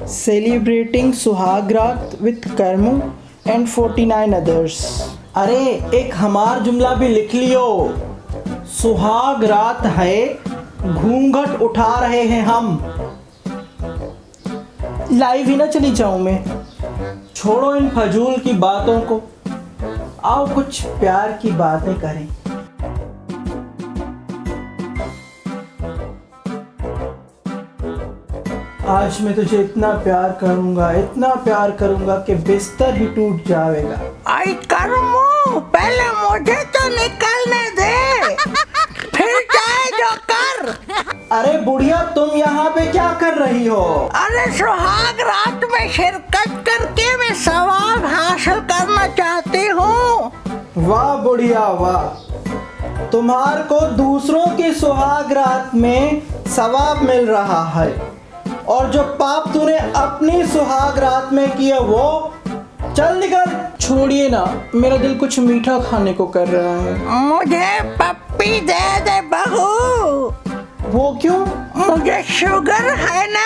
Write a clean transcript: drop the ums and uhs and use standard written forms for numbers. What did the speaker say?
celebrating Suhagraat with Karmu and 49 others। अरे एक हमार जुमला भी लिख लियो। सुहागरात है, घूंघट उठा रहे हैं हम। लाइव ही ना चली जाऊं मैं। छोड़ो इन फजूल की बातों को, आओ कुछ प्यार की बातें करें। आज मैं तुझे इतना प्यार करूंगा कि बिस्तर ही टूट जाएगा। आई करमू, पहले मुझे तो निकलने दे, फिर चाहे जो कर। अरे बुढ़िया, तुम यहाँ पे क्या कर रही हो? अरे सुहाग रात में शिरकत करके मैं सवाब हासिल करना चाहती हूँ। वाह बुढ़िया वाह, तुम्हार को दूसरों की सुहाग रात में सवाब मिल रहा है, और जो पाप तूने अपनी सुहाग रात में किया वो चल निकल। छोड़िए ना, मेरा दिल कुछ मीठा खाने को कर रहा है। मुझे पप्पी दे दे बहू। वो क्यों? मुझे शुगर है ना।